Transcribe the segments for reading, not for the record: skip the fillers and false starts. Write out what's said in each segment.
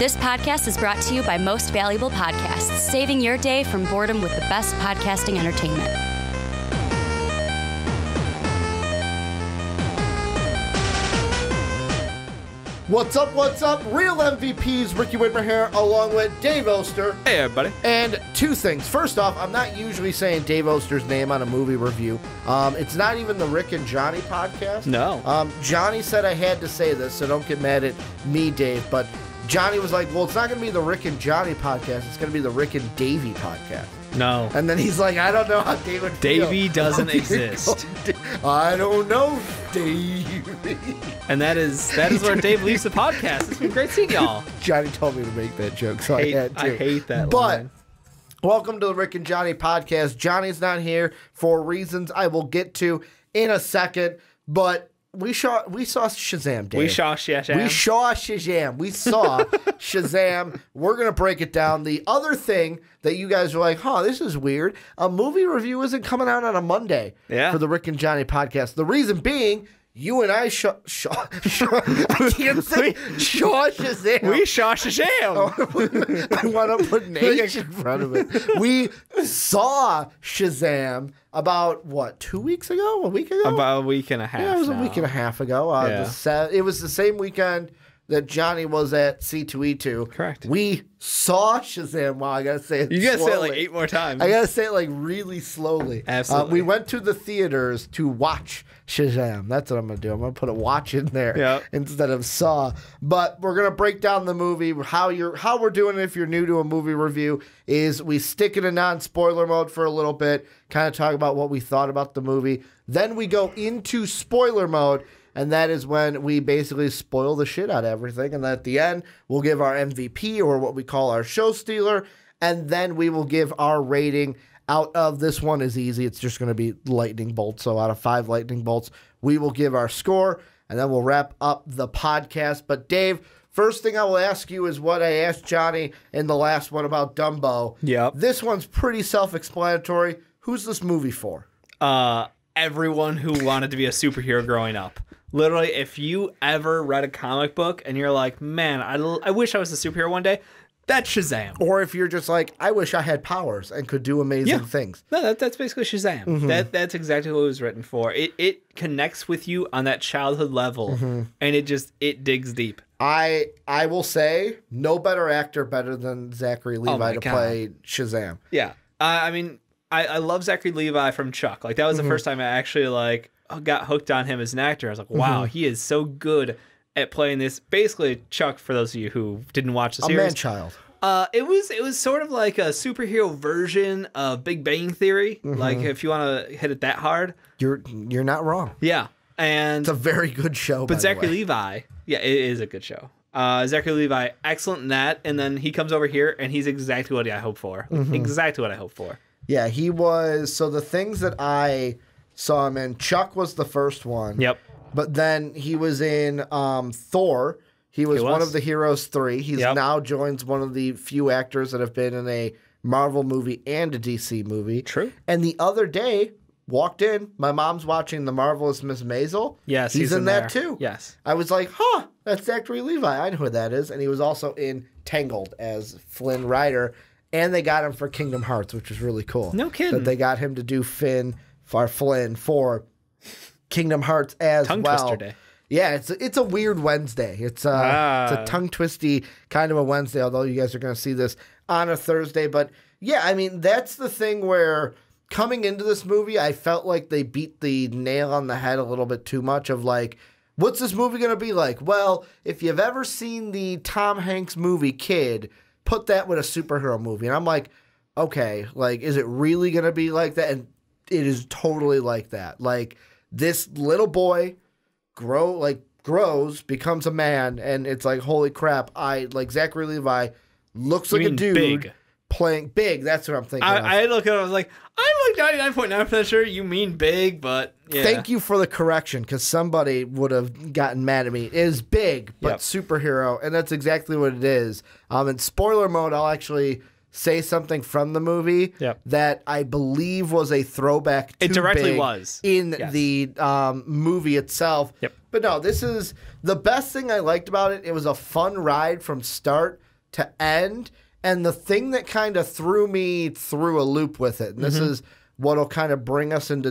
This podcast is brought to you by Most Valuable Podcasts, saving your day from boredom with the best podcasting entertainment. What's up, what's up? Real MVPs, Ricky Widmer here, along with Dave Oster. Hey, everybody. And two things. First off, I'm not usually saying Dave Oster's name on a movie review. It's not even the Rick and Johnny podcast. No. Johnny said I had to say this, so don't get mad at me, Dave, but Johnny was like, well, it's not going to be the Rick and Johnny podcast. It's going to be the Rick and Davey podcast. No. And then he's like, I don't know how Dave would feel. Davey doesn't exist. I don't know, Davey. And that is where Dave leaves the podcast. It's been great seeing y'all. Johnny told me to make that joke, so I had to. I hate that But line. Welcome to the Rick and Johnny podcast. Johnny's not here for reasons I will get to in a second, but we saw Shazam, Dave. We saw Shazam. We saw Shazam. We saw Shazam. We're going to break it down. The other thing that you guys are like, this is weird. A movie review isn't coming out on a Monday for the Rick and Johnny podcast. The reason being, you and I I can't say saw Shazam. We saw Shazam. I want to put an H in front of it. We saw Shazam about, 2 weeks ago? A week ago? About a week and a half. Yeah, it was a week and a half ago. It was the same weekend that Johnny was at C2E2. Correct. We saw Shazam. Wow, I got to say it You got to say it slowly. like 8 more times. I got to say it like really slowly. Absolutely. We went to the theaters to watch Shazam. That's what I'm going to do. I'm going to put a watch in there instead of saw. But we're going to break down the movie. How we're doing it if you're new to a movie review is we stick in a non-spoiler mode for a little bit, kind of talk about what we thought about the movie. Then we go into spoiler mode, and that is when we basically spoil the shit out of everything. And then at the end, we'll give our MVP, or what we call our show stealer, and then we will give our rating out of, this one is easy. It's just going to be lightning bolts. So out of 5 lightning bolts, we will give our score, and then we'll wrap up the podcast. But Dave, first thing I will ask you is what I asked Johnny in the last one about Dumbo. Yep. This one's pretty self-explanatory. Who's this movie for? Everyone who wanted to be a superhero growing up. Literally, if you ever read a comic book and you're like, man, I wish I was a superhero one day, that's Shazam. Or if you're just like, I wish I had powers and could do amazing things. No, that's basically Shazam. Mm-hmm. That's exactly what it was written for. It connects with you on that childhood level, and it digs deep. I will say, no better actor better than Zachary Levi to play Shazam. Yeah. I mean, I love Zachary Levi from Chuck. Like, that was the first time I actually, got hooked on him as an actor. I was like, wow, he is so good at playing this. Basically, Chuck, for those of you who didn't watch the series. A Manchild. It was sort of like a superhero version of Big Bang Theory. Like, if you want to hit it that hard. You're not wrong. Yeah. And it's a very good show, but Zachary Levi, it is a good show. Zachary Levi, excellent in that. And then he comes over here, and he's exactly what I hope for. Exactly what I hope for. Yeah, he was. So the things that I saw him in, Chuck was the first one. Yep. But then he was in Thor. He was one of the Heroes 3. He's now joins one of the few actors that have been in a Marvel movie and a DC movie. True. And the other day, walked in, my mom's watching The Marvelous Miss Maisel. Yes, he's in that there. too. Yes. I was like, that's Zachary Levi. I know who that is. And he was also in Tangled as Flynn Rider. And they got him for Kingdom Hearts, which was really cool. No kidding. That they got him to do Flynn for Kingdom Hearts as tongue well. Twister day. Yeah, it's a weird Wednesday. It's a tongue twisty kind of a Wednesday, although you guys are going to see this on a Thursday. But yeah, I mean, that's the thing where coming into this movie, I felt like they beat the nail on the head a little bit too much of like, what's this movie going to be like? Well, if you've ever seen the Tom Hanks movie Kid, put that with a superhero movie. And I'm like, okay, like, is it really going to be like that? And it is totally like that. Like, this little boy grows, becomes a man, and it's like, holy crap, Zachary Levi looks like a dude playing big. That's what I'm thinking of. I look at it, I was like, I'm like 99.9% sure you mean big, but yeah. Thank you for the correction, because somebody would have gotten mad at me. It is big, but superhero, and that's exactly what it is. In spoiler mode, I'll actually say something from the movie that I believe was a throwback to it directly Big was in the movie itself. Yep. But no, this is the best thing I liked about it. It was a fun ride from start to end. And the thing that kind of threw me through a loop with it, and this is what'll kind of bring us into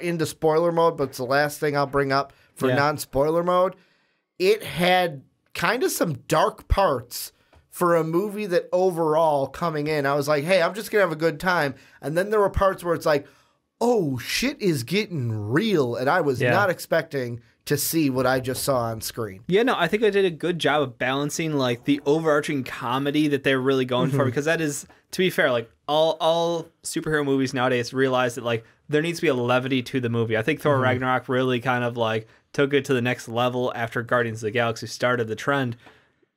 into spoiler mode, but it's the last thing I'll bring up for non-spoiler mode. It had kind of some dark parts for a movie that overall coming in, I was like, hey, I'm just going to have a good time. And then there were parts where it's like, oh, shit is getting real. And I was not expecting to see what I just saw on screen. Yeah, no, I think I did a good job of balancing like the overarching comedy that they're really going for, because that is, to be fair, like all superhero movies nowadays realize that like there needs to be a levity to the movie. I think Thor Ragnarok really kind of like took it to the next level after Guardians of the Galaxy started the trend.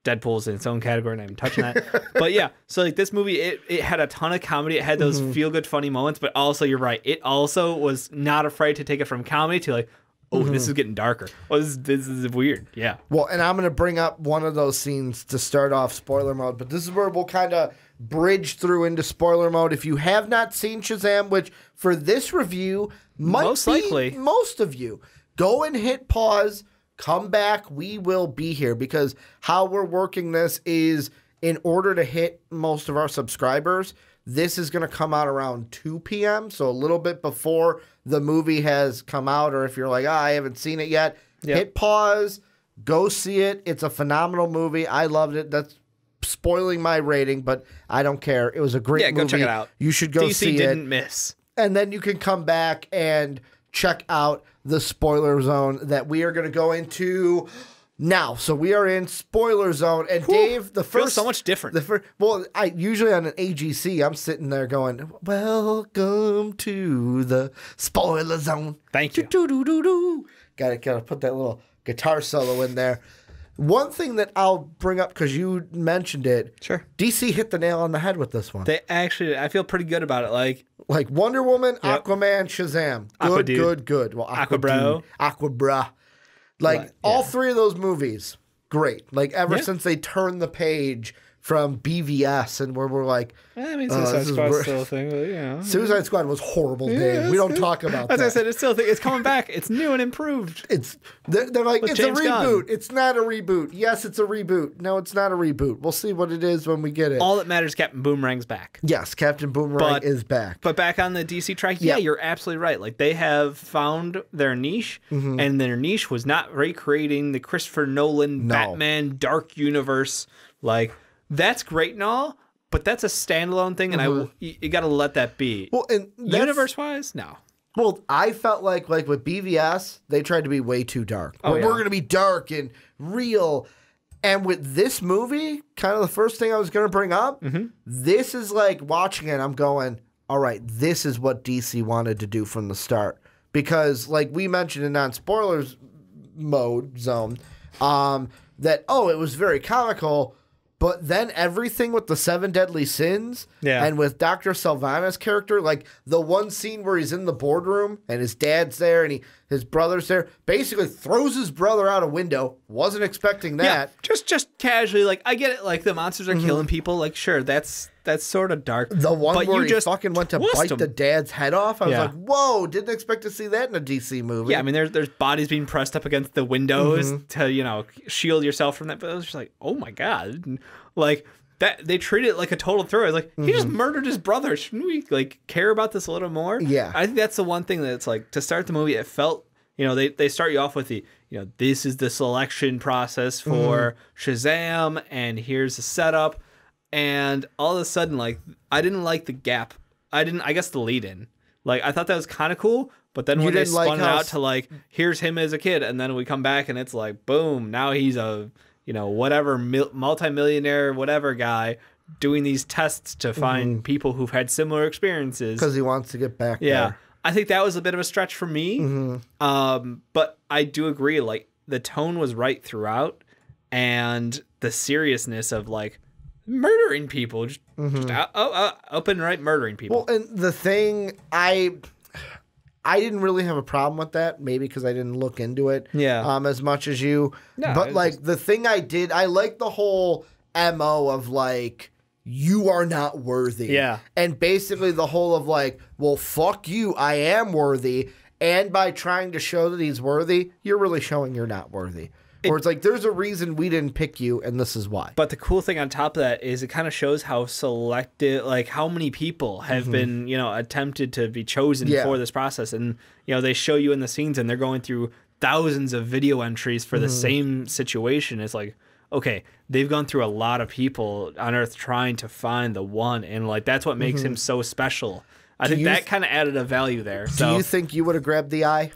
Deadpool's in its own category, and I'm touching that. But yeah, so like this movie, it had a ton of comedy. It had those feel-good, funny moments, but also, you're right, it also was not afraid to take it from comedy to like, oh, this is getting darker. Oh, this is weird. Yeah. Well, and I'm going to bring up one of those scenes to start off spoiler mode, but this is where we'll kind of bridge through into spoiler mode. If you have not seen Shazam, which for this review might most be likely most of you, go and hit pause, come back. We will be here, because how we're working this is in order to hit most of our subscribers, this is going to come out around 2 p.m., so a little bit before the movie has come out, or if you're like, I haven't seen it yet, hit pause, go see it. It's a phenomenal movie. I loved it. That's spoiling my rating, but I don't care. It was a great movie. Go check it out. You should go see it. DC didn't miss. And then you can come back and check out the spoiler zone that we are going to go into now. So we are in spoiler zone, and Dave, the first feels so much different. Well, I usually on an AGC, I'm sitting there going, "Welcome to the spoiler zone." Thank you. Gotta put that little guitar solo in there. One thing that I'll bring up, because you mentioned it, sure, DC hit the nail on the head with this one. They actually, I feel pretty good about it. Like Wonder Woman, Aquaman, Shazam. Good. Well, Aquabra. Like, all three of those movies, great. Like, ever since they turned the page from BVS, and where we're like, I mean, Suicide Squad's still a thing, but yeah. Suicide Squad was horrible, Dave. We don't talk about that. As I said, it's still a thing. It's coming back. It's new and improved. They're like, it's James a reboot. Gunn. It's not a reboot. Yes, it's a reboot. No, it's not a reboot. We'll see what it is when we get it. All that matters, Captain Boomerang's back. Yes, Captain Boomerang is back. But back on the DC track, you're absolutely right. Like, they have found their niche, and their niche was not recreating the Christopher Nolan Batman Dark Universe. Like, that's great and all, but that's a standalone thing, and you got to let that be. Well, and universe-wise, no. Well, I felt like with BVS, they tried to be way too dark. We're going to be dark and real. And with this movie, kind of the first thing I was going to bring up, this is like watching it, I'm going, all right, this is what DC wanted to do from the start. Because like we mentioned in non-spoilers mode zone, that, it was very comical. But then everything with the 7 deadly sins and with Dr. Sylvana's character, like the one scene where he's in the boardroom and his dad's there and his brother's there, basically throws his brother out a window. Wasn't expecting that. Yeah, just casually. Like, I get it. Like, the monsters are killing people. Like, sure, that's sort of dark. The one where he fucking went to bite the dad's head off. I was like, whoa, didn't expect to see that in a DC movie. Yeah, I mean, there's bodies being pressed up against the windows to, shield yourself from that. But I was just like, oh my God. Like, that they treat it like a total throw. I was like, he just murdered his brother. Shouldn't we, like, care about this a little more? Yeah. I think that's the one thing that's like, to start the movie, it felt, they start you off with the, this is the selection process for Shazam, and here's the setup. And all of a sudden, like, I didn't like the gap. I guess the lead in. Like, I thought that was kind of cool, but then when they spun it out to, like, here's him as a kid, and then we come back and it's like, boom, now he's a, whatever, multimillionaire, whatever guy doing these tests to find people who've had similar experiences. Because he wants to get back there. I think that was a bit of a stretch for me. But I do agree, like, the tone was right throughout, and the seriousness of, like, murdering people, just up and right murdering people. Well, and the thing, I didn't really have a problem with that, maybe because I didn't look into it as much as you. No, but like the thing I did, I like the whole MO of like, you are not worthy. Yeah. And basically the whole of like, well, fuck you, I am worthy. And by trying to show that he's worthy, you're really showing you're not worthy. Where it's like, there's a reason we didn't pick you, and this is why. But the cool thing on top of that is it kind of shows how selective, like how many people have been, attempted to be chosen for this process. And, they show you in the scenes and they're going through thousands of video entries for the same situation. It's like, okay, they've gone through a lot of people on Earth trying to find the one. And like, that's what makes him so special. I think that kind of added a value there. Do you think you would have grabbed the eye?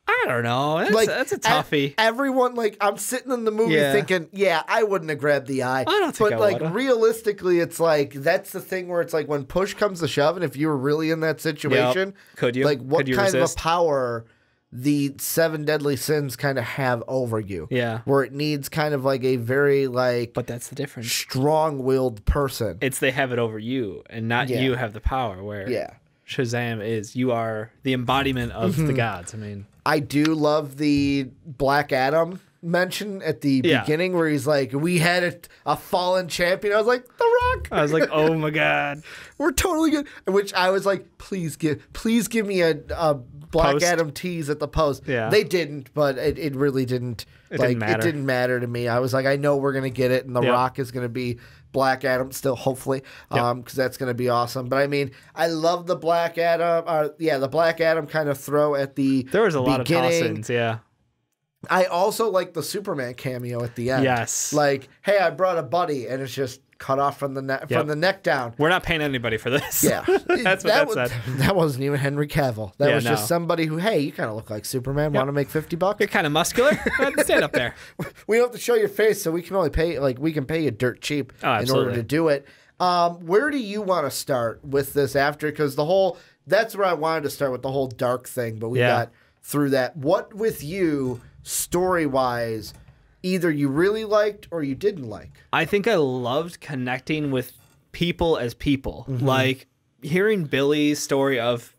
I don't know. That's a toughie. Everyone, like, I'm sitting in the movie thinking, I wouldn't have grabbed the eye. I don't think I would've. Realistically, it's like, that's the thing where it's like, when push comes to shove, and if you were really in that situation, could you? Like, what kind of a power the 7 deadly sins kind of have over you? Yeah. Where it needs kind of like a very, like... But that's the difference. Strong-willed person. It's they have it over you, and not you have the power, where Shazam is, you are the embodiment of the gods. I mean... I do love the Black Adam mention at the beginning where he's like, we had a fallen champion. I was like, The Rock. I was like, oh my God. We're totally good. Which I was like, please give me a Black Adam tease at the post. Yeah. They didn't, but it really didn't. It didn't matter to me. I was like, I know we're going to get it, and The Rock is going to be Black Adam still, hopefully, because that's going to be awesome. But I mean, I love the Black Adam. The Black Adam kind of throw at the There was a lot of toss-ins, I also like the Superman cameo at the end. Yes. Like, hey, I brought a buddy, and it's just cut off from the neck down. We're not paying anybody for this. Yeah. That's what that said. That wasn't even Henry Cavill. That was just somebody who, hey, you kind of look like Superman. Want to make $50? You're kind of muscular. Stand up there. We don't have to show your face, so we can only pay, we can pay you dirt cheap in order to do it. Where do you want to start with this after? Because that's where I wanted to start with the whole dark thing, but we got through that. What with you, story-wise, either you really liked or you didn't like? I think I loved connecting with people as people. Like hearing Billy's story of,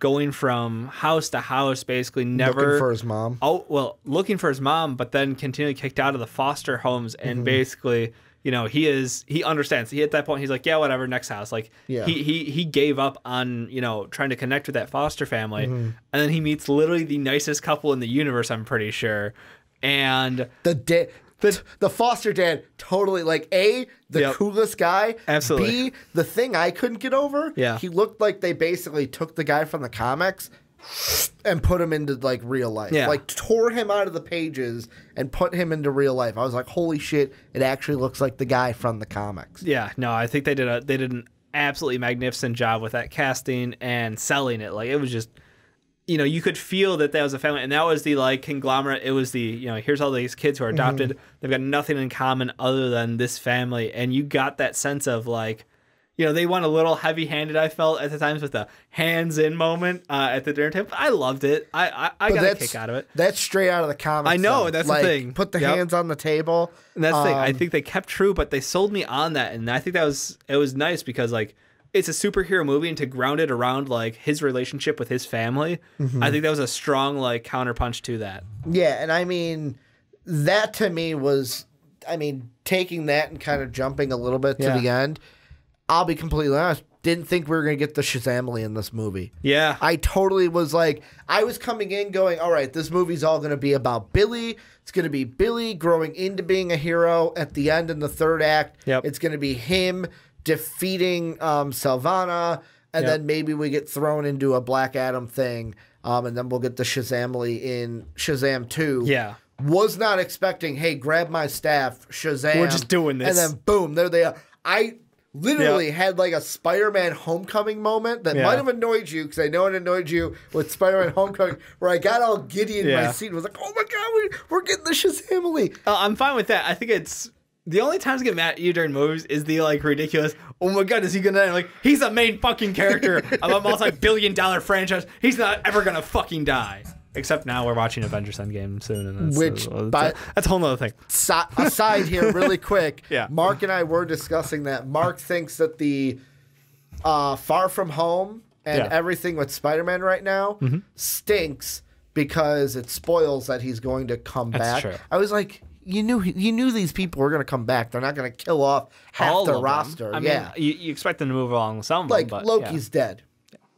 going from house to house, basically never looking for his mom. Looking for his mom, but then continually kicked out of the foster homes, and basically, he understands. He at that point he's like, yeah, whatever, next house. Like he gave up on, trying to connect with that foster family. And then he meets literally the nicest couple in the universe, I'm pretty sure. And the foster dad, totally, like, A, the coolest guy. Absolutely. B, the thing I couldn't get over. Yeah. He looked like they basically took the guy from the comics and put him into, like, real life. Yeah. Like, tore him out of the pages and put him into real life. I was like, holy shit, it actually looks like the guy from the comics. Yeah, no, I think they did an absolutely magnificent job with that casting and selling it. Like, it was just... you could feel that was a family, and that was the, like, conglomerate. It was the, here's all these kids who are adopted. They've got nothing in common other than this family. And you got that sense of, like, they went a little heavy-handed, I felt, at the times with the hands-in moment at the dinner table. I loved it. I got a kick out of it. That's straight out of the comics. I know, that's the thing. Put the hands on the table. And that's the thing. I think they kept true, but they sold me on that. And I think it was nice because, like, it's a superhero movie, and to ground it around, like, his relationship with his family, I think that was a strong, like, counterpunch to that. Yeah, and I mean, that to me was, taking that and kind of jumping a little bit to the end, I'll be completely honest, didn't think we were going to get the Shazamily in this movie. Yeah. I totally was like, I was coming in going, all right, this movie's all going to be about Billy. It's going to be Billy growing into being a hero at the end in the third act. It's going to be him defeating Sylvana, and then maybe we get thrown into a Black Adam thing, and then we'll get the Shazamily in Shazam 2. Yeah. Was not expecting, hey, grab my staff, Shazam. We're just doing this. And then, boom, there they are. I literally had like a Spider-Man Homecoming moment that might have annoyed you, because I know it annoyed you with Spider-Man Homecoming, where I got all giddy in my seat and was like, oh my God, we're getting the Shazamily. I'm fine with that. I think it's... The only times I get mad at you during movies is the, like, ridiculous, oh my God, is he gonna, like, he's a main fucking character of a multi-billion-dollar franchise. He's not ever gonna fucking die. Except now we're watching Avengers Endgame soon. And that's a whole nother thing. Aside here, really quick, Mark and I were discussing that. Mark thinks that the Far From Home and everything with Spider-Man right now stinks because it spoils that he's going to come back. True. I was like... You knew these people were going to come back. They're not going to kill off half their roster. I mean, you expect them to move along with some of them. Like, Loki's dead.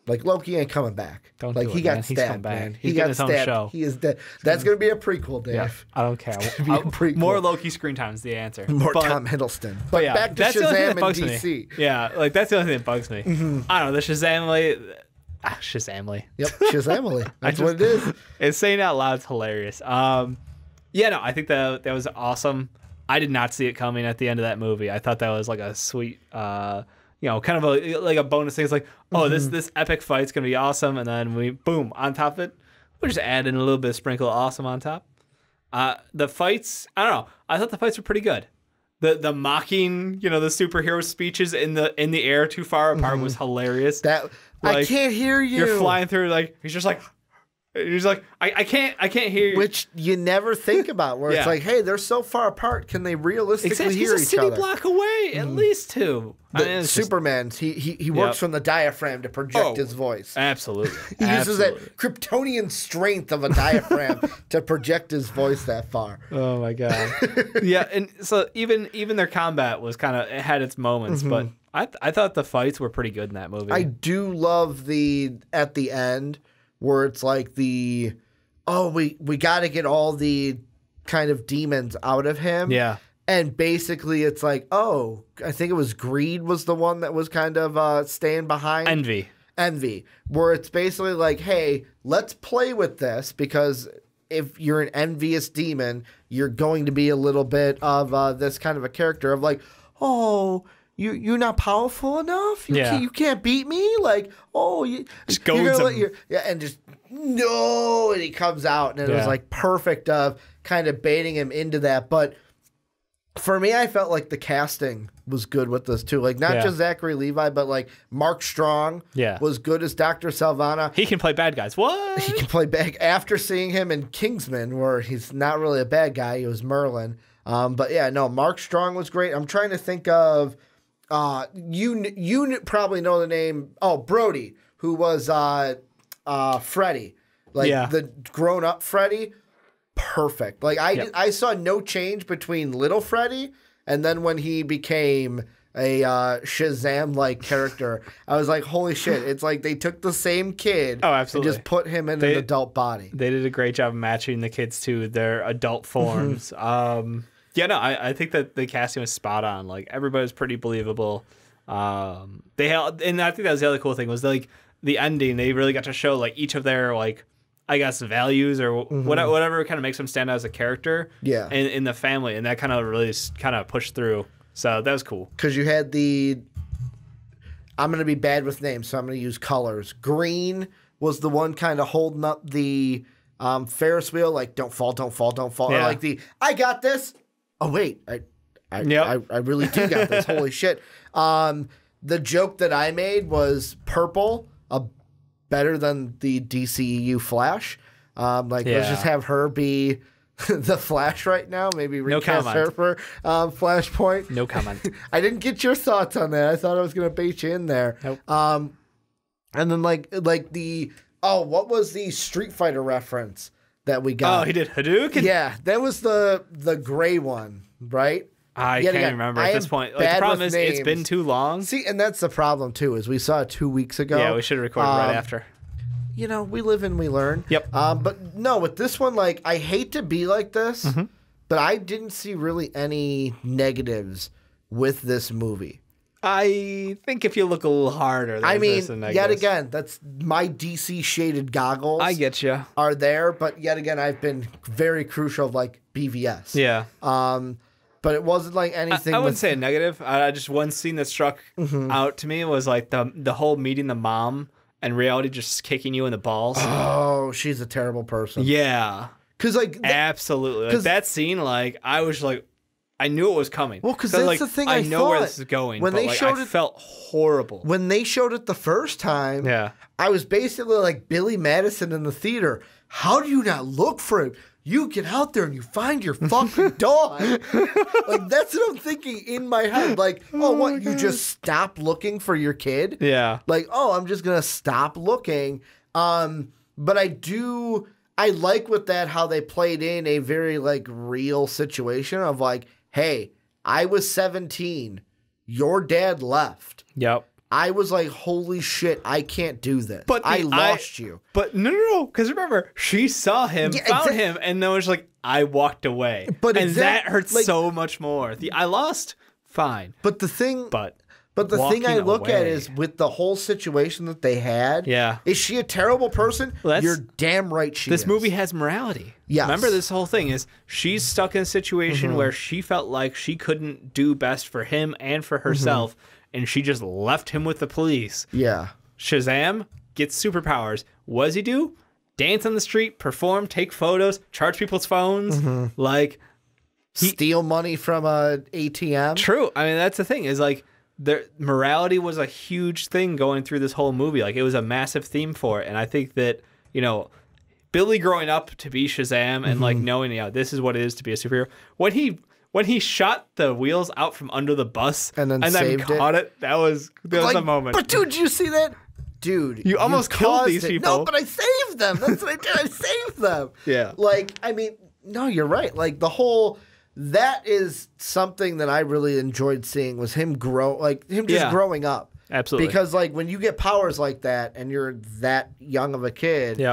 Like, Loki ain't coming back. Don't like, do he it, got man. He's stabbed, coming back. man. He's He getting got his own stabbed. show. He is dead. That's going to be a prequel, Dave. Yeah, I don't care. Be a prequel. More Loki screen time is the answer. More but, Tom Hiddleston. But yeah, back to that's the only thing Shazam that and bugs DC. me. Yeah, like that's the only thing that bugs me. I don't know, the Shazamly. Shazamly. Yep, Shazamily. That's what it is. It's saying out loud. It's hilarious. Yeah, no, I think that was awesome. I did not see it coming at the end of that movie. I thought that was like a sweet, kind of a bonus thing. It's like, oh, this epic fight's gonna be awesome, and then boom, on top of it, we just add in a little bit of sprinkle of awesome on top. The fights, I don't know. I thought the fights were pretty good. The mocking, the superhero speeches in the air too far apart was hilarious. That I can't hear you. You're flying through he's just like. He's like, I can't hear you. Which you never think about, where it's like, hey, they're so far apart. Can they realistically hear he's each other? He's a city block away, at least two. Superman, he works from the diaphragm to project his voice. Absolutely. He uses that Kryptonian strength of a diaphragm to project his voice that far. Oh, my God. Yeah, and so even their combat was it had its moments, but I thought the fights were pretty good in that movie. I do love at the end, where it's like we got to get all the kind of demons out of him. Yeah. And basically it's like, I think it was greed was the one that was kind of staying behind. Envy. Where it's basically like, hey, let's play with this, because if you're an envious demon, you're going to be a little bit of this kind of a character of like, oh, you're not powerful enough. You can't beat me. Like, you just goads him. And just no, and he comes out, and it was like perfect of kind of baiting him into that. But for me, I felt like the casting was good with this too. Like, not just Zachary Levi, but like Mark Strong was good as Dr. Sivana. He can play bad guys. What? He can play bad. After seeing him in Kingsman, where he's not really a bad guy, he was Merlin. But yeah, no, Mark Strong was great. I'm trying to think of. You probably know the name. Oh, Brody, who was Freddy, the grown-up Freddy. Perfect. Like I saw no change between little Freddy and then when he became a Shazam-like character. I was like, holy shit! It's like they took the same kid, absolutely, and just put him in an adult body. They did a great job of matching the kids to their adult forms. Yeah, no, I think that the casting was spot on. Like, everybody's pretty believable. And I think that was the other cool thing was like the ending. They really got to show like each of their I guess values or whatever kind of makes them stand out as a character. Yeah, in the family, and that kind of really pushed through. So that was cool. Because you had I'm going to be bad with names, so I'm going to use colors. Green was the one kind of holding up the Ferris wheel, like don't fall, don't fall, don't fall. Yeah. Or like I got this. Oh wait, I really do got this. Holy shit! The joke that I made was purple, better than the DCEU Flash. Let's just have her be the Flash right now. Maybe recast her for Flashpoint. No comment. I didn't get your thoughts on that. I thought I was gonna bait you in there. Nope. And then what was the Street Fighter reference that we got? Oh, he did Hadouken? Yeah, that was the gray one, right? I can't remember at this point. Like, the problem is it's been too long. See, and that's the problem too, is we saw it 2 weeks ago. Yeah, we should have recorded right after. We live and we learn. Yep. But no, with this one, I hate to be like this, but I didn't see really any negatives with this movie. I think if you look a little harder, yet again, that's my DC shaded goggles. I get you. Are there, but yet again, I've been very crucial of BVS. Yeah. But it wasn't anything. I wouldn't say a negative. Just one scene that struck out to me was the whole meeting the mom and reality just kicking you in the balls. Oh, she's a terrible person. Yeah. Because absolutely. That scene, I was I knew it was coming. Well, because that's the thing I know where this is going, when they showed I felt horrible. When they showed it the first time, I was basically like Billy Madison in the theater. How do you not look for him? You get out there and you find your fucking dog. That's what I'm thinking in my head. You just stop looking for your kid? Yeah. I'm just going to stop looking. But I like with that how they played in a very real situation of hey, I was 17. Your dad left. Yep. I was like, holy shit, I can't do this. But I lost you. But no. Because remember, she saw him, found him, and then was like, I walked away. And that hurts so much more. The I lost, fine. But the thing I look at is with the whole situation that they had. Yeah. Is she a terrible person? Well, you're damn right she is. This movie has morality. Yes. Remember, this whole thing is she's stuck in a situation where she felt like she couldn't do best for him and for herself. And she just left him with the police. Yeah. Shazam gets superpowers. What does he do? Dance on the street, perform, take photos, charge people's phones. Like, steal money from a ATM. True. I mean, that's the thing is like, morality was a huge thing going through this whole movie. Like, it was a massive theme for it. And I think that, you know, Billy growing up to be Shazam and like knowing, this is what it is to be a superhero. When he shot the wheels out from under the bus and then caught it, that was a moment. But dude, did you see that? Dude, you almost killed these people. No, but I saved them. That's what I did. I saved them. Yeah. Like, I mean, no, you're right. Like that is something that I really enjoyed seeing was him growing up. Absolutely. Because like when you get powers like that and you're that young of a kid,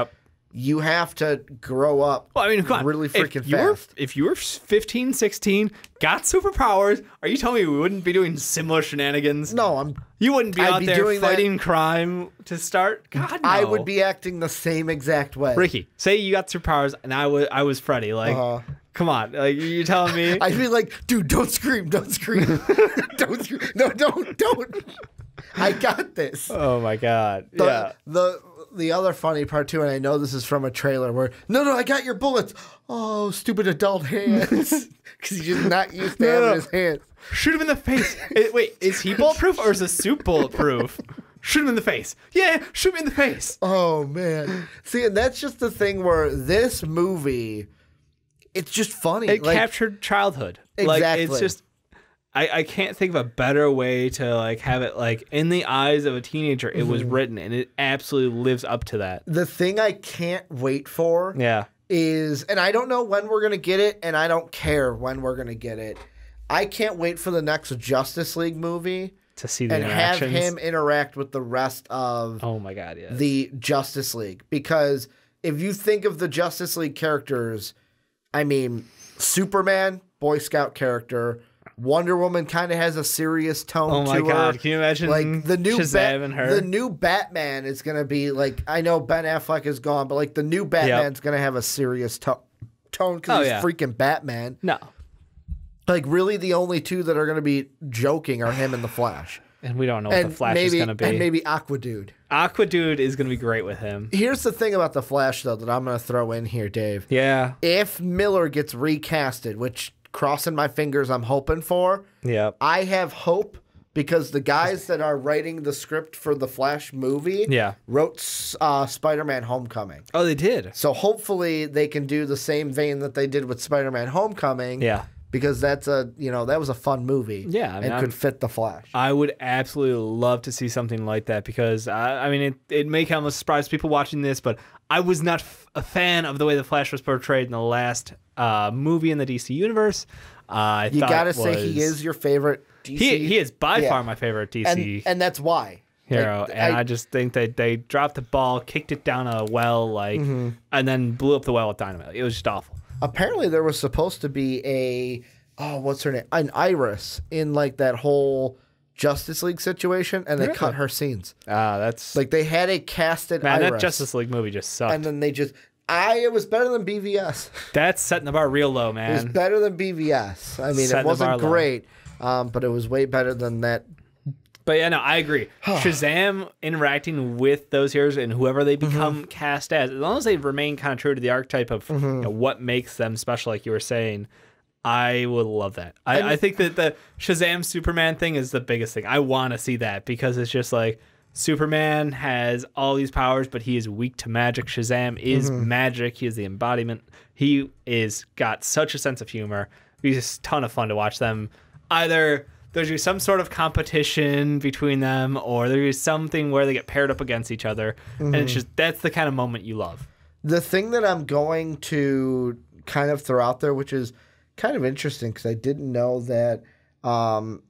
you have to grow up really freaking fast. If you were 15, 16, got superpowers, are you telling me we wouldn't be doing similar shenanigans? No, you wouldn't be out there fighting crime to start? God, no. I would be acting the same exact way. Ricky, say you got superpowers and I was Freddy. Like, come on. Like, you're telling me? I'd be like, dude, don't scream. Don't scream. Don't scream. No, don't. I got this. Oh, my God. The other funny part, too, and I know this is from a trailer where, no, I got your bullets. Oh, stupid adult hands. Because he's just not used to having his hands. Shoot him in the face. Wait, is he bulletproof or is the suit bulletproof? Shoot him in the face. Yeah, shoot me in the face. Oh, man. See, and that's just the thing where this movie, it's just funny. It captured childhood. Exactly. Like, it's just... I can't think of a better way to like have it like in the eyes of a teenager. It was written and it absolutely lives up to that. The thing I can't wait for is, and I don't know when we're going to get it and I don't care when we're going to get it. I can't wait for the next Justice League movie to see the and have him interact with the rest of the Justice League. Because if you think of the Justice League characters, I mean, Superman, Boy Scout character, Wonder Woman kind of has a serious tone to her. Oh my God, can you imagine like the new Shazam and her? The new Batman is going to be like, I know Ben Affleck is gone, but like the new Batman's going to have a serious tone because he's freaking Batman. No. Like really the only two that are going to be joking are him and the Flash. And we don't know what the Flash is going to be. And maybe Aquadude. Aquadude is going to be great with him. Here's the thing about the Flash though that I'm going to throw in here, Dave. Yeah. If Miller gets recasted, which... crossing my fingers I'm hoping for. Yeah. I have hope because the guys that are writing the script for the Flash movie wrote Spider-Man Homecoming. Oh, they did? So hopefully they can do the same vein that they did with Spider-Man Homecoming. Yeah. Because that's that was a fun movie. Yeah. I mean, and could fit the Flash. I would absolutely love to see something like that because, I mean, it may come as a surprise to people watching this, but I was not a fan of the way the Flash was portrayed in the last movie in the DC universe. You gotta say he is your favorite DC. He is by far my favorite DC and that's why hero. Like, and I just think that they dropped the ball, kicked it down a well, and then blew up the well with dynamite. It was just awful. Apparently, there was supposed to be what's her name? An Iris in like that whole Justice League situation, and they cut her scenes. That's like they had a casted Iris. That Justice League movie just sucked. And then they just, it was better than BVS. That's setting the bar real low, man. It was better than BVS. I mean, it wasn't great, but it was way better than that. But yeah, no, I agree. Shazam interacting with those heroes and whoever they become cast as long as they remain kind of true to the archetype of what makes them special, like you were saying, I would love that. I think that the Shazam Superman thing is the biggest thing. I want to see that because it's just like Superman has all these powers, but he is weak to magic. Shazam is magic. He is the embodiment. He is got such a sense of humor. It's just a ton of fun to watch them. Either there's be some sort of competition between them, or there's something where they get paired up against each other, and it's just that's the kind of moment you love. The thing that I'm going to kind of throw out there, which is kind of interesting because I didn't know that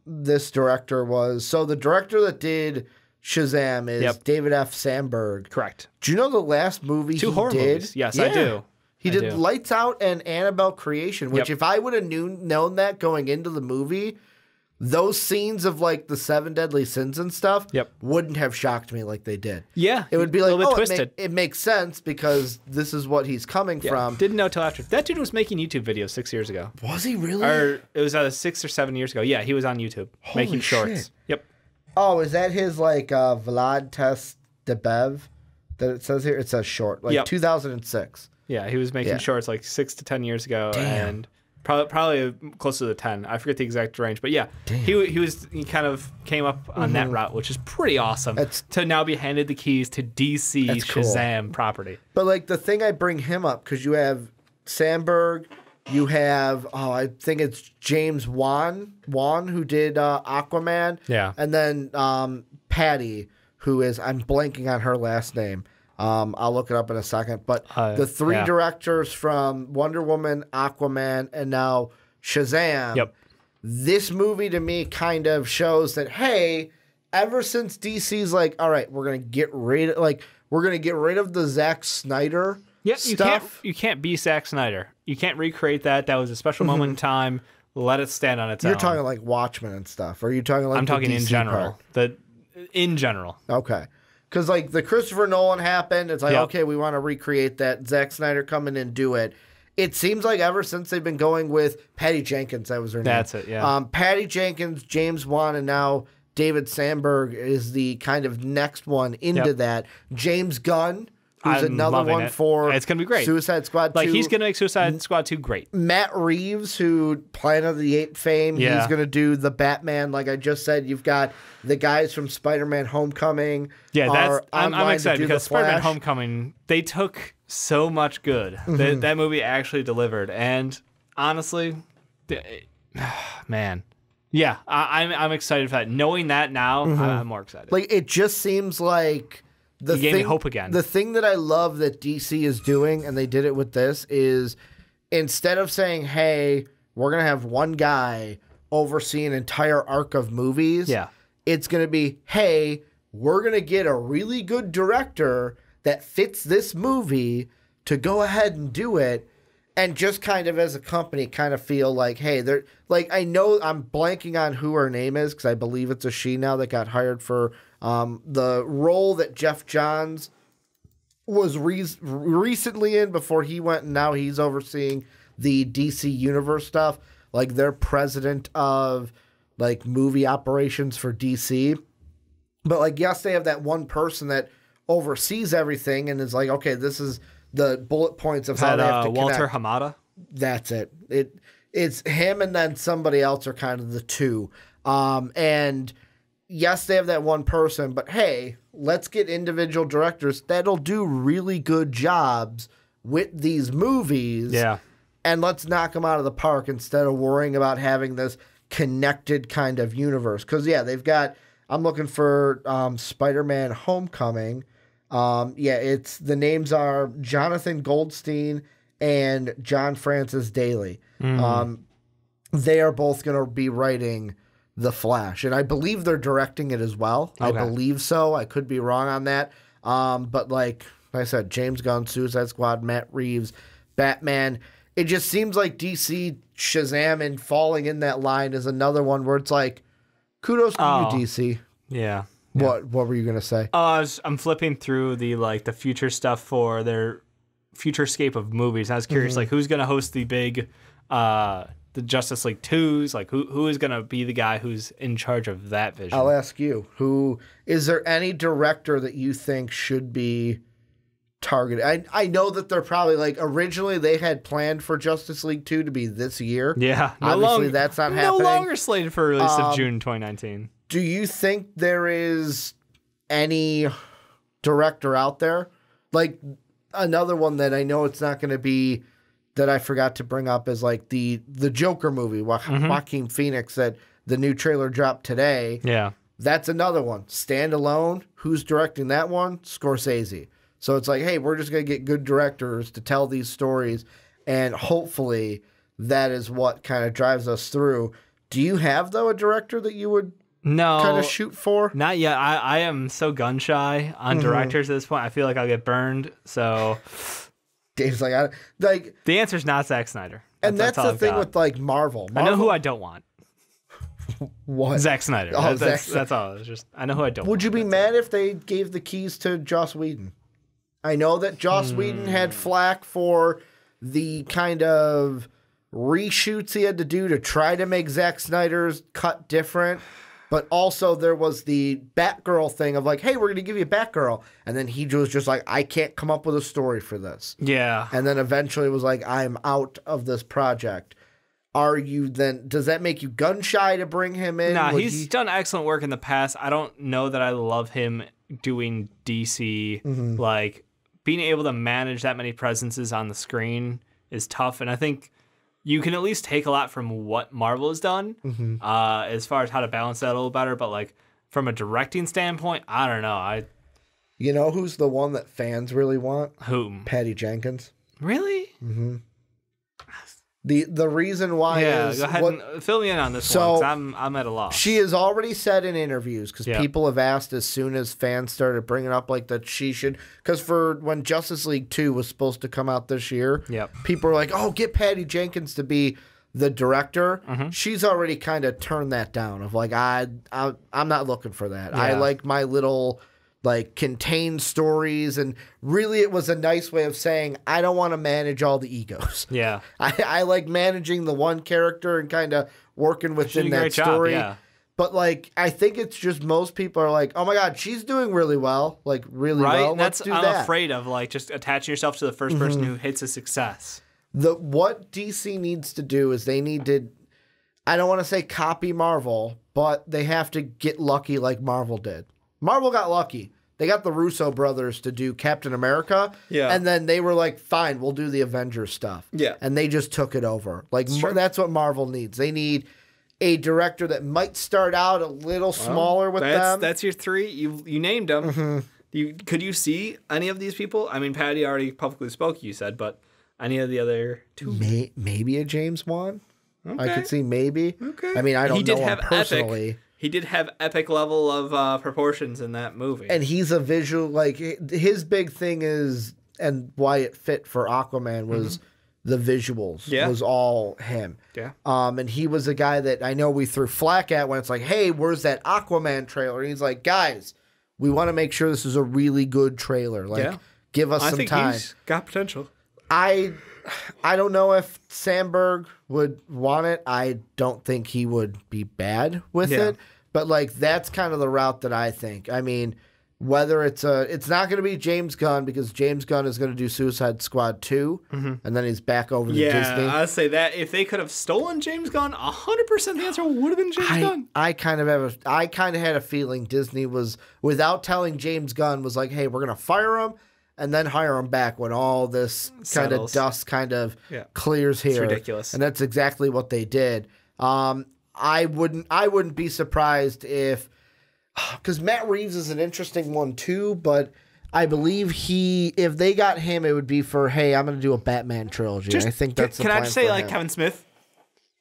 this director was. So the director that did Shazam is David F. Sandberg. Correct. Do you know the last movie Two he horror did? movies. Yes, I do. He did Lights Out and Annabelle Creation, which if I would have known that going into the movie, those scenes of like the 7 deadly sins and stuff wouldn't have shocked me like they did. Yeah. It would be like, a little bit twisted. It makes sense because this is what he's coming from. Didn't know till after. That dude was making YouTube videos 6 years ago. Was he really? Or it was 6 or 7 years ago. Yeah, he was on YouTube making shorts. Shit. Yep. Oh, is that his like Vlad Test Debev that it says here? It says short, like 2006. Yeah, he was making shorts like 6 to 10 years ago, and probably close to the 10. I forget the exact range, but yeah, he kind of came up on that route, which is pretty awesome. To now be handed the keys to DC Shazam property. But like the thing I bring him up because you have Sandberg, you have I think it's James Wan who did Aquaman, and then Patty, who is I'm blanking on her last name. I'll look it up in a second. But the 3 directors from Wonder Woman, Aquaman, and now Shazam. This movie to me kind of shows that, hey, ever since DC's like, all right, we're gonna get rid of the Zack Snyder stuff. You can't be Zack Snyder. You can't recreate that. That was a special moment in time. Let it stand on its own. You're talking like Watchmen and stuff. Or are you talking like I'm talking DC in general. In general. Okay. Because, like, the Christopher Nolan happened. It's like, okay, we want to recreate that. Zack Snyder come in and do it. It seems like ever since they've been going with Patty Jenkins, that was her name. That's it, yeah. Patty Jenkins, James Wan, and now David Sandberg is the kind of next one into that. James Gunn, who's another one for it's gonna be great. Suicide Squad 2. Like, he's going to make Suicide Squad 2 great. Matt Reeves, who Planet of the Apes fame, he's going to do the Batman. Like I just said, you've got the guys from Spider-Man Homecoming. Yeah, I'm excited because Spider-Man Homecoming, they took so much good. That movie actually delivered. And honestly, man, yeah, I'm excited for that. Knowing that now, I'm more excited. Like, it just seems like you gave me hope again. The thing that I love that DC is doing, and they did it with this, is instead of saying, hey, we're going to have one guy oversee an entire arc of movies, it's going to be, hey, we're going to get a really good director that fits this movie to go ahead and do it, and just kind of as a company kind of feel like, hey, they're like, I know I'm blanking on who her name is because I believe it's a she now that got hired for the role that Jeff Johns was recently in before he went, and now he's overseeing the DC Universe stuff. Like, they're president of like movie operations for DC. But like, yes, they have that one person that oversees everything and is like, okay, this is the bullet points of how they have to Walter connect. Hamada? That's it. It's him and then somebody else are kind of the two. And yes, they have that one person, but hey, let's get individual directors that'll do really good jobs with these movies. Yeah. And let's knock them out of the park instead of worrying about having this connected kind of universe. Because, yeah, they've got, I'm looking for Spider-Man Homecoming. The names are Jonathan Goldstein and John Francis Daly. They are both going to be writing The Flash, and I believe they're directing it as well. Okay. I believe so. I could be wrong on that. But like I said, James Gunn, Suicide Squad, Matt Reeves, Batman. It just seems like DC, Shazam, and falling in that line is another one where it's like, kudos to you, DC. Yeah. What were you gonna say? I'm flipping through the future stuff for their futurescape of movies. I was curious, like, who's gonna host the big, the Justice League 2s? Like, who is gonna be the guy who's in charge of that vision? I'll ask you. Who is there any director that you think should be targeted? I know that they're probably like originally they had planned for Justice League 2 to be this year. Yeah, obviously that's not happening. No longer slated for release of June 2019. Do you think there is any director out there? Like, another one that I know it's not going to be that I forgot to bring up is like the Joker movie, Joaquin Phoenix, that the new trailer dropped today. Yeah. That's another one. Standalone. Who's directing that one? Scorsese. So it's like, hey, we're just going to get good directors to tell these stories, and hopefully that is what kind of drives us through. Do you have, though, a director that you would no kind of shoot for? Not yet. I am so gun shy on directors at this point. I feel like I'll get burned. So Dave's like, the answer's not Zack Snyder. And that's the thing with like Marvel. I know who I don't want. What? Zack Snyder. Oh, that's all. It's just I know who I don't. Would you be mad if they gave the keys to Joss Whedon? I know that Joss Whedon had flack for the kind of reshoots he had to do to try to make Zack Snyder's cut different. But also there was the Batgirl thing of like, hey, we're going to give you a Batgirl. And then he was just like, I can't come up with a story for this. Yeah. And then eventually it was like, I'm out of this project. Are you then, does that make you gun shy to bring him in? Nah, he's done excellent work in the past. I don't know that I love him doing DC. Like, being able to manage that many presences on the screen is tough. And I think you can at least take a lot from what Marvel has done as far as how to balance that a little better. But, like, from a directing standpoint, I don't know. You know who's the one that fans really want? Who? Patty Jenkins. Really? Mm-hmm. The reason why is... go ahead and fill me in on this one, 'cause I'm at a loss. She has already said in interviews, because people have asked as soon as fans started bringing up like that she should... Because for when Justice League 2 was supposed to come out this year, people were like, oh, get Patty Jenkins to be the director. She's already kind of turned that down of like, I'm not looking for that. I like my little... like contained stories, and really it was a nice way of saying I don't want to manage all the egos. Yeah. I like managing the one character and kind of working within that story. Job, but like I think it's just most people are like, oh my god, she's doing really well. Like really well. Let's do that. I'm afraid of like just attaching yourself to the first person who hits a success. What DC needs to do is they need to, I don't want to say copy Marvel, but they have to get lucky like Marvel did. Marvel got lucky. They got the Russo brothers to do Captain America. Yeah. And then they were like, fine, we'll do the Avengers stuff. Yeah. And they just took it over. Like, that's what Marvel needs. They need a director that might start out a little smaller with them. That's your three. You named them. Could you see any of these people? I mean, Patty already publicly spoke, you said, but any of the other two? Maybe a James Wan. Okay. I could see maybe. Okay. I mean, I don't know him personally. He did have epic level of proportions in that movie. And he's a visual, like, his big thing is, and why it fit for Aquaman was the visuals. Yeah. Was all him. Yeah. And he was a guy that I know we threw flack at when it's like, hey, where's that Aquaman trailer? And he's like, guys, we want to make sure this is a really good trailer. Like, give us some time. He's got potential. I don't know if Sandberg would want it. I don't think he would be bad with it. But, like, that's kind of the route that I think. I mean, whether it's not going to be James Gunn, because James Gunn is going to do Suicide Squad 2, and then he's back over to Disney. Yeah, I'd say that if they could have stolen James Gunn, 100% the answer would have been James Gunn. I kind of had a feeling Disney was, without telling James Gunn, was like, hey, we're going to fire him, and then hire him back when all this kind of dust kind of clears here. It's ridiculous. And that's exactly what they did. I wouldn't be surprised if, because Matt Reeves is an interesting one too, but I believe if they got him, it would be for, hey, I'm going to do a Batman trilogy. I think that's the plan. Can I just say, like, Kevin Smith?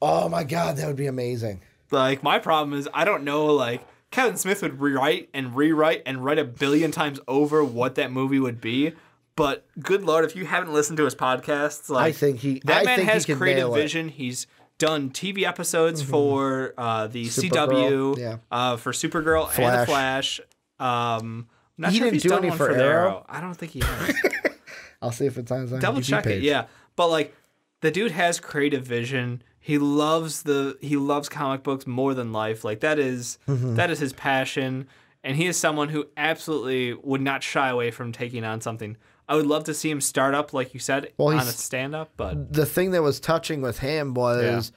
Oh my God, that would be amazing. Like, my problem is I don't know, like, Kevin Smith would rewrite and write a billion times over what that movie would be. But good Lord, if you haven't listened to his podcasts, like, I think that man has creative vision. He's done TV episodes for the Supergirl, CW, for Supergirl and the Flash. Not he sure didn't if he's do done any one for Arrow. I don't think he has. I'll see if it's on his Double check page. it, yeah. But like, the dude has creative vision. He loves comic books more than life. Like that is his passion, and he is someone who absolutely would not shy away from taking on something. I would love to see him start up, like you said, on a stand-up. But the thing that was touching with him was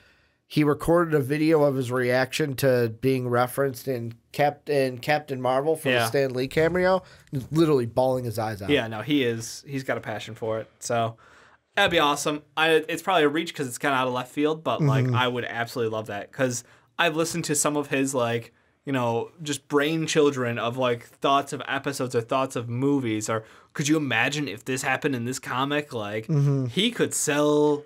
he recorded a video of his reaction to being referenced in Captain Marvel for the Stan Lee cameo. He's literally bawling his eyes out. Yeah, no, he's got a passion for it. So that'd be awesome. It's probably a reach because it's kind of out of left field, but like I would absolutely love that because I've listened to some of his like, you know, just brain children of like thoughts of episodes or thoughts of movies, or could you imagine if this happened in this comic? Like he could sell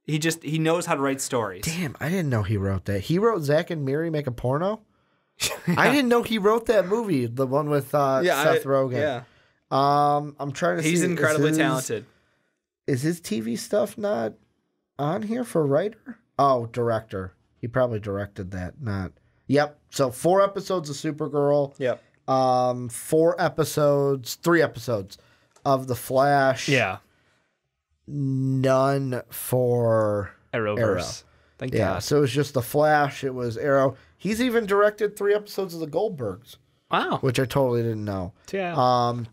he knows how to write stories. Damn, I didn't know he wrote that. He wrote Zack and Miri Make a Porno? I didn't know he wrote that movie, the one with Seth Rogen. Yeah. I'm trying to see. He's incredibly talented. Is his TV stuff not on here for writer? Oh, director. He probably directed that. Not. Yep. So 4 episodes of Supergirl. Yep. 3 episodes of The Flash. Yeah. None for Arrow. Thank God. So it was just The Flash. It was Arrow. He's even directed 3 episodes of The Goldbergs. Wow. Which I totally didn't know. Yeah.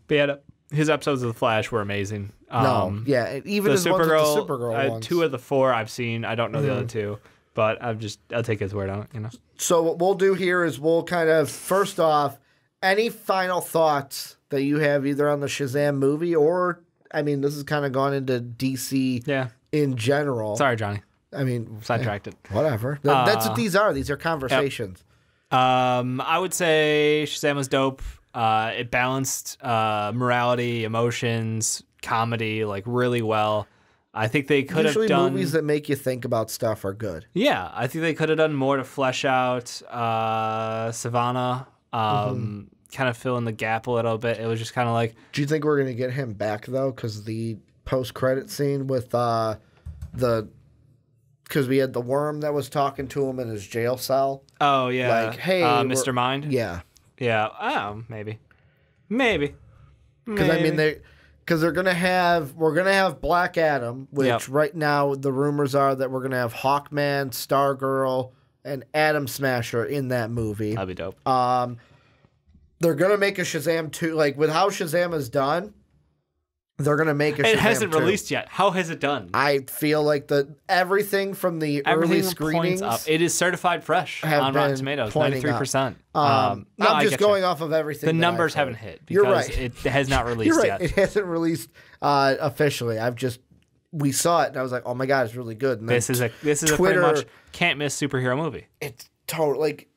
But yeah, his episodes of The Flash were amazing. Yeah. Even the his ones with the Supergirl ones. 2 of the 4 I've seen. I don't know the other 2. But I'll take his word on it, you know. So what we'll do here is we'll kind of, first off, any final thoughts that you have either on the Shazam movie or, I mean, this has kind of gone into DC in general. Sorry, Johnny. I mean, sidetracked it. Whatever. That's what these are. These are conversations. Yep. I would say Shazam was dope. It balanced morality, emotions, comedy, like really well. I think they could have done... Usually movies that make you think about stuff are good. Yeah, I think they could have done more to flesh out Savannah, kind of fill in the gap a little bit. It was just kind of like... Do you think we're going to get him back, though? Because the post-credit scene with the... Because we had the worm that was talking to him in his jail cell. Oh, yeah. Like, hey... Mr. Mind? Yeah. Yeah. Oh, maybe. Maybe. Because, I mean, because we're gonna have Black Adam, which right now the rumors are that we're gonna have Hawkman, Stargirl, and Atom Smasher in that movie. That'd be dope. They're gonna make a Shazam 2, like with how Shazam is done. They're gonna make a Shazam 2. It hasn't released yet. How has it done? I feel like everything from the early screenings up. It is certified fresh on Rotten Tomatoes, 93%. I'm just going off of everything. The numbers haven't hit because You're right. It has not released You're right. yet. It hasn't released officially. We saw it and I was like, oh my God, it's really good. And this is a pretty much can't miss superhero movie. It's totally like,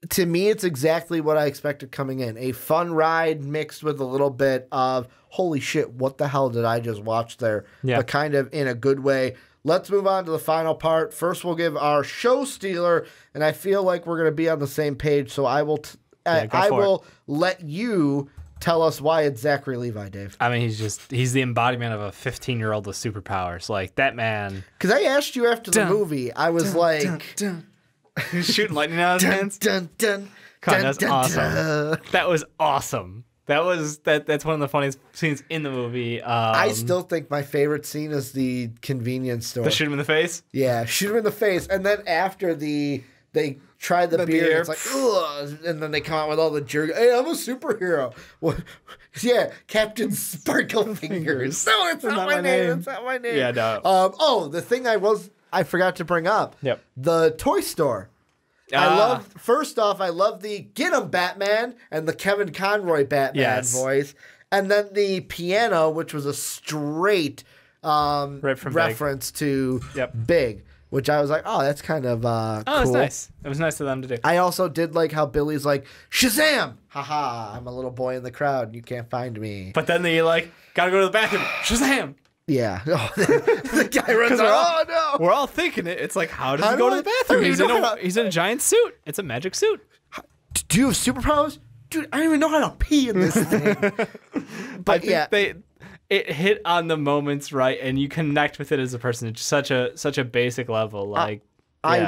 to me, it's exactly what I expected coming in. A fun ride mixed with a little bit of, holy shit, what the hell did I just watch there? Yeah. But kind of in a good way. Let's move on to the final part. First, we'll give our show stealer, and I feel like we're going to be on the same page, so I will let you tell us why it's Zachary Levi, Dave. I mean, he's the embodiment of a 15-year-old with superpowers. Like, that man... Because I asked you after the movie, I was shooting lightning out of his hands. That's awesome. That was awesome. That's one of the funniest scenes in the movie. I still think my favorite scene is the convenience store. The shoot him in the face? Yeah, shoot him in the face. And then after they try the beer, it's like, ugh, and then they come out with all the jerk. Hey, I'm a superhero. Well, yeah, Captain Sparkle Fingers. No, that's not my name. That's not my name. Yeah, no. The thing I forgot to bring up. Yep. The toy store. First off, I love the Get 'em Batman and the Kevin Conroy Batman voice. And then the piano, which was a straight reference to Big, which I was like, oh, that's kind of cool. That's nice. It was nice of them to do. I also did like how Billy's like, Shazam! Haha, I'm a little boy in the crowd. You can't find me. But then they gotta go to the bathroom. Shazam! Yeah. The guy runs out. Oh, no. We're all thinking it. It's like, how does he go to the bathroom? He's in a giant suit. It's a magic suit. Do you have superpowers? Dude, I don't even know how to pee in this thing. But I think it hit on the moments right, and you connect with it as a person. It's such a basic level. I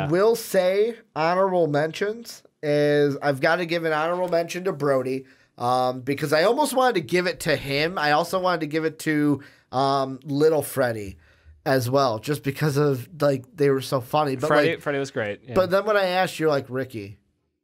will say honorable mentions is I've got to give an honorable mention to Brody because I almost wanted to give it to him. I also wanted to give it to Little Freddy as well, just because of they were so funny. But Freddy was great. Yeah. But then when I asked, you're like, Ricky,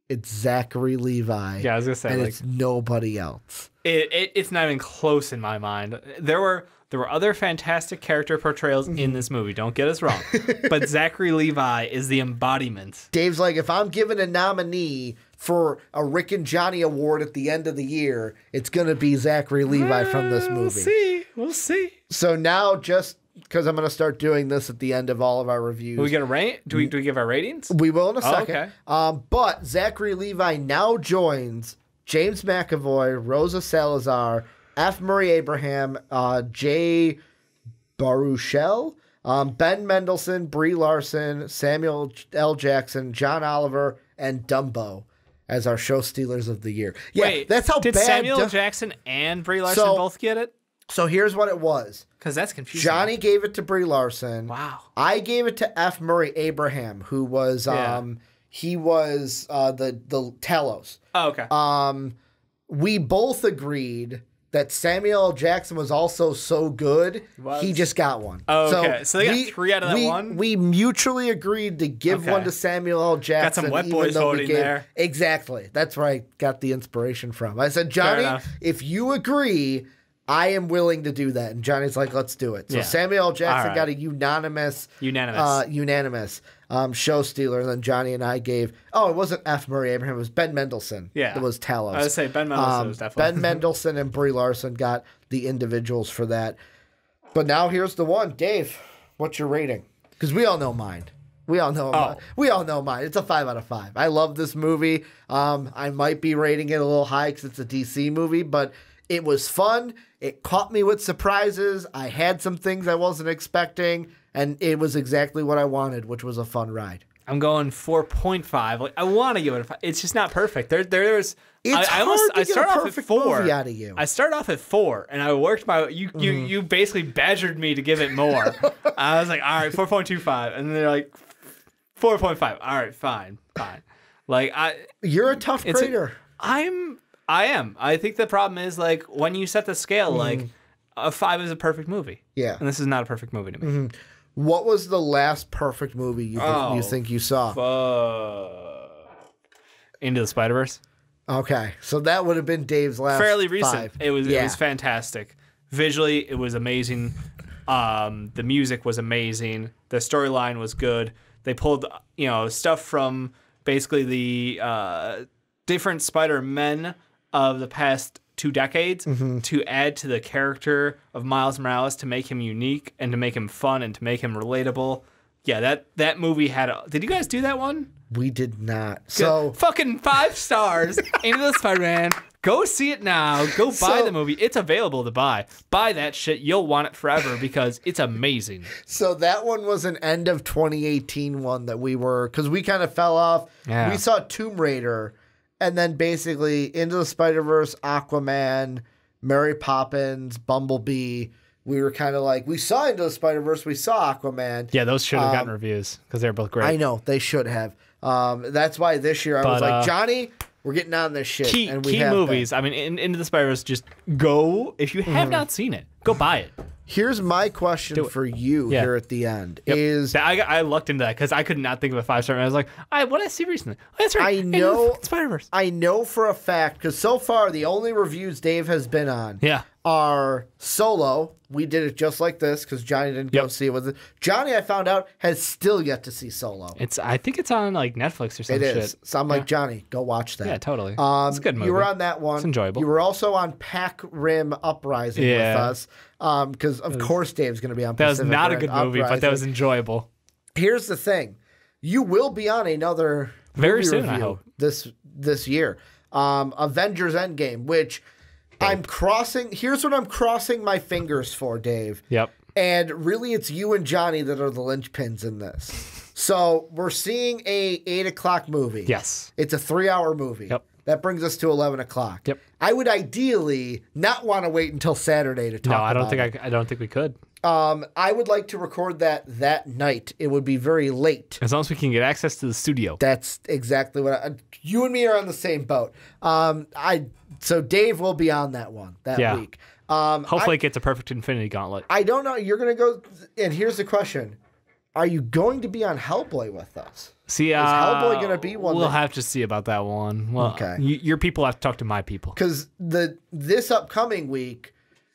it's Zachary Levi. Yeah, I was gonna say, and it's nobody else. It's not even close in my mind. There were other fantastic character portrayals in this movie. Don't get us wrong, but Zachary Levi is the embodiment. Dave's like, if I'm given a nominee for a Rick and Johnny Award at the end of the year, it's gonna be Zachary Levi from this movie. We'll see. So now, just because I'm gonna start doing this at the end of all of our reviews, are we gonna rate? Do we give our ratings? We will in a second. Okay. But Zachary Levi now joins James McAvoy, Rosa Salazar, F. Murray Abraham, Jay Baruchel, Ben Mendelsohn, Brie Larson, Samuel L. Jackson, John Oliver, and Dumbo as our show stealers of the year. Yeah, Wait, that's how did bad. Samuel L. Jackson and Brie Larson both get it? So here's what it was. Because that's confusing. Johnny gave it to Brie Larson. Wow. I gave it to F. Murray Abraham, who was he was the Talos. Oh, okay. We both agreed that Samuel L. Jackson was also so good, he just got one. Oh, okay. So they got 3 out of that one? We mutually agreed to give one to Samuel L. Jackson. Got some wet boys voting there. Exactly. That's where I got the inspiration from. I said, Johnny, if you agree, I am willing to do that. And Johnny's like, let's do it. So Samuel L. Jackson got a unanimous show stealer. And then Johnny and I gave, it wasn't F. Murray Abraham. It was Ben Mendelsohn. Yeah. It was Talos. I would say Ben Mendelsohn was definitely. Ben Mendelsohn and Brie Larson got the individuals for that. But now here's the one. Dave, what's your rating? Because we all know mine. We all know mine. It's a 5 out of 5. I love this movie. I might be rating it a little high because it's a DC movie, but it was fun. It caught me with surprises. I had some things I wasn't expecting, and it was exactly what I wanted, which was a fun ride. I'm going 4.5. Like, I want to give it a 5. It's just not perfect. There's. I start off at 4. Out of you. I started off at 4, and I worked my. You basically badgered me to give it more. I was like, all right, 4.25, and they're like 4.5. All right, fine. Like you're a tough grader. I am. I think the problem is, like, when you set the scale, like, a 5 is a perfect movie. Yeah. And this is not a perfect movie to me. What was the last perfect movie you think you saw? Into the Spider-Verse. Okay. So that would have been Dave's last fairly recent. 5. It was fantastic. Visually, it was amazing. The music was amazing. The storyline was good. They pulled, stuff from basically the different Spider-Men of the past 2 decades to add to the character of Miles Morales to make him unique and to make him fun and to make him relatable. Yeah, that movie had did you guys do that one? We did not. So fucking 5 stars. Into the Spider-Man. Go see it now. Go buy the movie. It's available to buy. Buy that shit. You'll want it forever because it's amazing. So that one was an end of 2018 one that because we kind of fell off. Yeah. We saw Tomb Raider. And then basically Into the Spider-Verse, Aquaman, Mary Poppins, Bumblebee. We were kind of like, we saw Into the Spider-Verse, we saw Aquaman. Yeah, those should have gotten reviews because they're both great. I know, they should have. That's why this year I was like, Johnny, we're getting on this shit. Key movies. I mean, Into the Spider-Verse, just go. If you have not seen it, go buy it. Here's my question for you here at the end. I looked into that because I could not think of a 5-star. I was like, what did I see recently? Oh, that's right. I know Spider-Verse. I know for a fact because so far the only reviews Dave has been on are Solo. We did it just like this because Johnny didn't go see it with it. Johnny, I found out, has still yet to see Solo. I think it's on like Netflix or something. It is. So I'm like, Johnny, go watch that. Yeah, totally. It's a good movie. You were on that one. It's enjoyable. You were also on Pac Rim Uprising with us. Because of course Dave's going to be on Pacific Rim. That was not a good movie, but that was enjoyable. Here's the thing. You will be on another very soon, review I hope. This year. Avengers Endgame, which I'm crossing. Here's what I'm crossing my fingers for, Dave. Yep. And really, it's you and Johnny that are the linchpins in this. So we're seeing a 8 o'clock movie. Yes. It's a 3-hour movie. Yep. That brings us to 11 o'clock. Yep. I would ideally not want to wait until Saturday to talk about it. I don't think we could. I would like to record that night. It would be very late. As long as we can get access to the studio. That's exactly what you and me are on the same boat. So Dave will be on that one that week. Hopefully it gets a perfect Infinity Gauntlet. I don't know. You're going to go, and here's the question. Are you going to be on Hellboy with us? See, is Hellboy going to be one? We'll have to see about that one. Well, okay. Your people have to talk to my people. Because this upcoming week,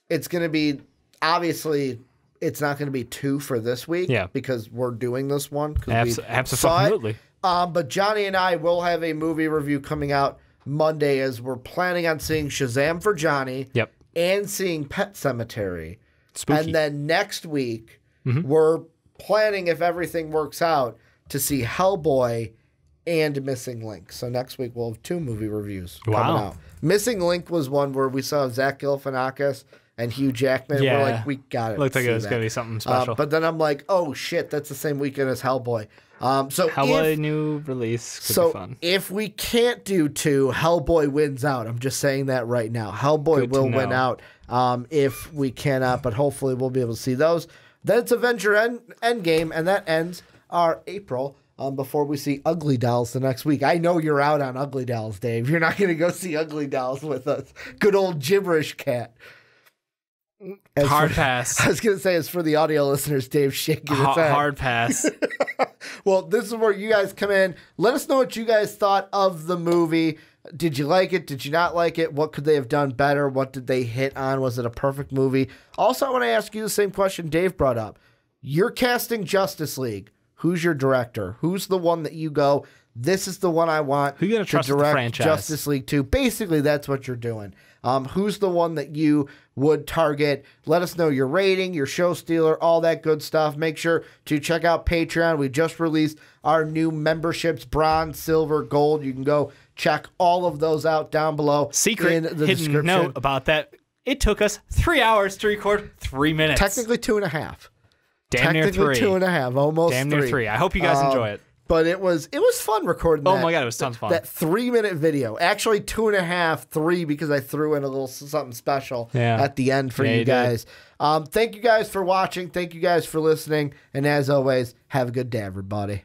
it's going to be, obviously, it's not going to be 2 for this week. Yeah. Because we're doing this one. Absolutely. But Johnny and I will have a movie review coming out Monday as we're planning on seeing Shazam for Johnny. Yep. And seeing Pet Sematary. Spooky. And then next week, we're planning, if everything works out, to see Hellboy and Missing Link. So next week we'll have 2 movie reviews coming out. Missing Link was one where we saw Zach Galifianakis and Hugh Jackman. Yeah. We're like, we got it. Looked like it was going to be something special. But then I'm like, oh shit, that's the same weekend as Hellboy. So Hellboy new release could be fun. If we can't do 2, Hellboy wins out. I'm just saying that right now. Hellboy will win out if we cannot, but hopefully we'll be able to see those. Then it's Avenger Endgame, and that ends our April. Before we see Ugly Dolls the next week. I know you're out on Ugly Dolls, Dave. You're not going to go see Ugly Dolls with us. Good old gibberish cat. Hard pass. I was going to say, as for the audio listeners, Dave's shaking his head. Hard pass. Well, this is where you guys come in. Let us know what you guys thought of the movie. Did you like it? Did you not like it? What could they have done better? What did they hit on? Was it a perfect movie? Also, I want to ask you the same question Dave brought up. You're casting Justice League. Who's your director? Who's the one that you go, this is the one I want Who you gonna trust to direct the franchise? Justice League 2? Basically, that's what you're doing. Who's the one that you would target? Let us know your rating, your show stealer, all that good stuff. Make sure to check out Patreon. We just released our new memberships, bronze, silver, gold. You can go check all of those out down below. Secret in the hidden description. note about that. It took us 3 hours to record 3 minutes. Technically 2.5. Damn near 3. 2.5, almost Damn near 3. I hope you guys enjoy it. But it was fun recording that. Oh my God, it was tons of fun. That 3-minute video. Actually 2.5, 3, because I threw in a little something special at the end for you guys. Thank you guys for watching. Thank you guys for listening. And as always, have a good day, everybody.